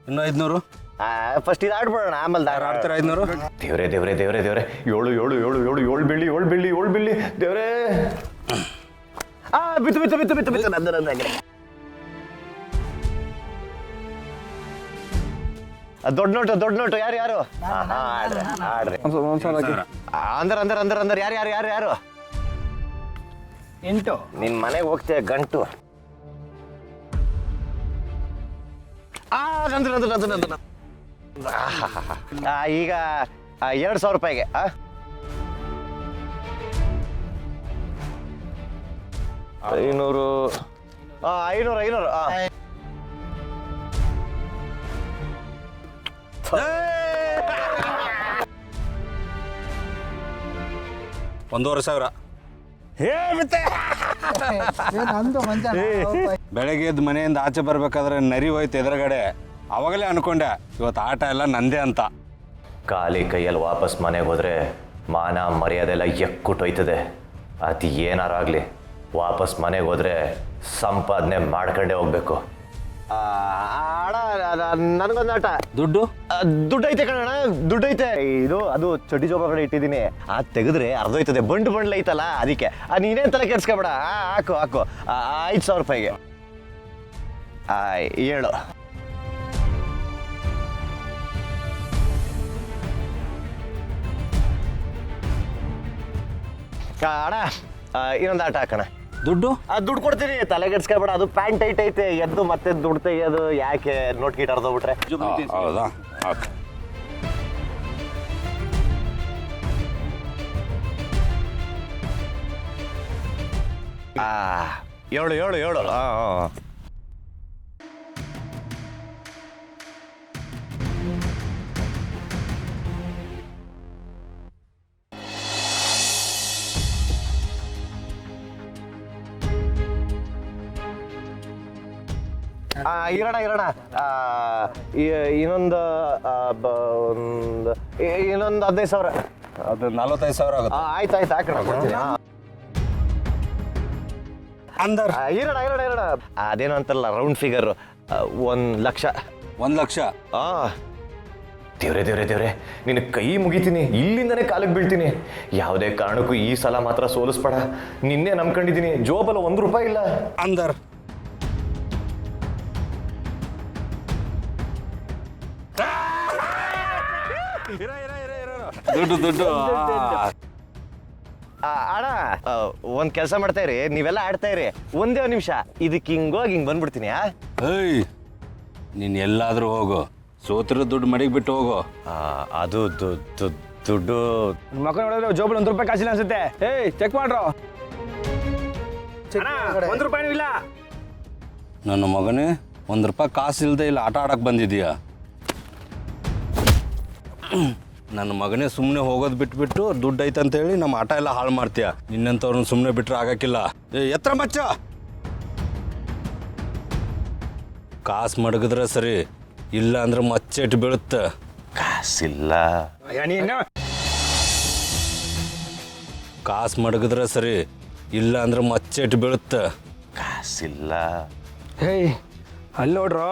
ಇನ್ನು 500. ಫಸ್ಟ್ ಇದು ಆಡ್ಬಿಡೋಣ ಆಮೇಲೆ ಆಡ್ತೀರ 500. ದೇವ್ರೆ ದೇವ್ರೆ ದೇವ್ರೆ ದೇವ್ರೆ 7 7 7 7 7 ಬೆಳ್ಳಿ 7 ಬೆಳ್ಳಿ 7 ಬೆಳ್ಳಿ ದೇವ್ರೆ. ಬಿತ್ತು ಬಿತ್ತು ಬಿತ್ತು ಬಿತ್ತು ಬಿತ್ತು ನಂದು ದೊಡ್ಡ ನೋಟು ಯಾರು ಯಾರು ಆಡ್ರಿ ಅಂದರ್ ಅಂದರ್ ಅಂದರ್ ಅಂದರ್ ಯಾರು ಯಾರು ಯಾರು ಯಾರು 8. ನಿನ್ ಮನೆಗೆ ಹೋಗ್ತೇವೆ ಗಂಟು. ಈಗ 2,000 ರೂಪಾಯಿಗೆ 500 1,500. ಬೆಳಗ್ಗೆ ಎದ್ದು ಮನೆಯಿಂದ ಆಚೆ ಬರ್ಬೇಕಾದ್ರೆ ನರಿ ಹೋಯ್ತು ಎದುರುಗಡೆ. ಅವಾಗಲೇ ಅನ್ಕೊಂಡೆ ಇವತ್ತು ಆಟ ಎಲ್ಲ ನಂದೇ ಅಂತ. ಖಾಲಿ ಕೈಯಲ್ಲಿ ವಾಪಸ್ ಮನೆಗೆ ಹೋದ್ರೆ ಮಾನ ಮರ್ಯಾದೆಲ್ಲ ಎಕ್ಕುಟ್ಟೋಯ್ತದೆ. ಅದು ಏನಾರಾಗಲಿ ವಾಪಸ್ ಮನೆಗೆ ಹೋದ್ರೆ ಸಂಪಾದನೆ ಮಾಡ್ಕೊಂಡೇ ಹೋಗ್ಬೇಕು. ನನಗೊಂದು ಆಟ ದುಡ್ಡು ಐತೆ ಕಣಣ್ಣ, ದುಡ್ಡು ಐತೆ. ಇದು ಅದು ಚಡ್ಡಿ ಜೋಬ ಕಡೆ ಇಟ್ಟಿದ್ದೀನಿ. ತೆಗೆದ್ರೆ ಅರ್ಧೋಯ್ತದೆ, ಬಂಡ್ಲ ಐತಲ್ಲ ಅದಕ್ಕೆ. ನೀನೇನು ತಲೆ ಕೆಡ್ಸ್ಕೊಬೇಡ. ಹಾಕು 5,000 ರೂಪಾಯಿಗೆ 7. ಅಣ್ಣ ಇನ್ನೊಂದು ಆಟ ಹಾಕೋಣ. ದುಡ್ಡು ಕೊಡ್ತೀನಿ, ತಲೆಗೆಡ್ಸ್ಕೊಬೇಡ. ಅದು ಪ್ಯಾಂಟ್ ಟೈಟ್ ಐತೆ, ಎದ್ದು ಮತ್ತೆ ದುಡ್ಡು ತೆಗಿಯೋದು ಯಾಕೆ? ನೋಟ್ ಗೀಟ್ ಅರ್ಧೋಗ್ಬಿಟ್ರೆ. ಹೌದಾ? 7. ಇರೋಣ ಇನ್ನೊಂದು 15,000. ಅದು 45,000 ಆಗುತ್ತೆ. ಆಯ್ತು ಹಾಕೋಣ. ಇರೋಣ ಅದೇನೋ ಅಂತಾರಲ್ಲ ರೌಂಡ್ ಫಿಗರ್, 1,00,000. 1,00,000? ದೇವ್ರೆ ನಿನ್ನ ಕೈ ಮುಗಿತೀನಿ, ಇಲ್ಲಿಂದನೇ ಕಾಲಿಗೆ ಬೀಳ್ತೀನಿ. ಯಾವುದೇ ಕಾರಣಕ್ಕೂ ಈ ಸಲ ಮಾತ್ರ ಸೋಲಿಸ್ಬೇಡ. ನಿನ್ನೆ ನಂಬ್ಕೊಂಡಿದ್ದೀನಿ, ಜೋಬಲ್ಲ 1 ರೂಪಾಯಿ ಇಲ್ಲ. ದುಡ್ಡು ಅಣ್ಣ ಒಂದ್ ಕೆಲಸ ಮಾಡ್ತಾ ಇರಿ, ನೀವೆಲ್ಲ ಆಡ್ತಾ ಇರಿ, ಒಂದೇ ನಿಮಿಷ ಇದಕ್ಕೆ ಹಿಂಗೋಗಿ ಹಿಂಗ್ ಬಂದ್ಬಿಡ್ತೀನಿ. ನೀನ್ ಎಲ್ಲಾದ್ರೂ ಹೋಗು, ಸೋತಿರೋ ದುಡ್ಡು ಮಡಿಗೆ ಬಿಟ್ಟು ಹೋಗು. ಅದು ದುಡ್ಡು ಮಕ್ಕಳು ನೋಡಿದ್ರೆ ಜೋಬಲ್ 1 ರೂಪಾಯಿ ಕಾಸಿಲ್ಲ ಅನ್ಸುತ್ತೆ. ಚೆಕ್ ಮಾಡ್ರೋ. 1 ರೂಪಾಯಿನೂ ಇಲ್ಲ. ನನ್ನ ಮಗನೇ 1 ರೂಪಾಯಿ ಕಾಸು ಇಲ್ಲದೆ ಇಲ್ಲ ಆಟ ಆಡಕ್ ಬಂದಿದೀಯಾ? ನನ್ನ ಮಗನೇ ಸುಮ್ಮನೆ ಹೋಗೋದು ಬಿಟ್ಬಿಟ್ಟು ದುಡ್ಡು ಐತಂತೇಳಿ ನಮ್ಮ ಆಟ ಎಲ್ಲ ಹಾಳು ಮಾಡ್ತೀಯ. ನಿನ್ನಂಥವ್ರನ್ನ ಸುಮ್ಮನೆ ಬಿಟ್ರೆ ಆಗಕ್ಕಿಲ್ಲ. ಎತ್ತರ ಮಚ್ಚ, ಕಾಸು ಮಡಗಿದ್ರೆ ಸರಿ, ಇಲ್ಲ ಅಂದ್ರೆ ಮಚ್ಚೆಟ್ಟು ಬೀಳುತ್ತೆ. ಕಾಸಿಲ್ಲ. ಕಾಸು ಮಡಗಿದ್ರೆ ಸರಿ, ಇಲ್ಲ ಅಂದ್ರೆ ಮಚ್ಚೆಟ್ಟು ಬೀಳುತ್ತೆ. ಕಾಸಿಲ್ಲ. ಅಲ್ಲಿ ನೋಡ್ರೋ.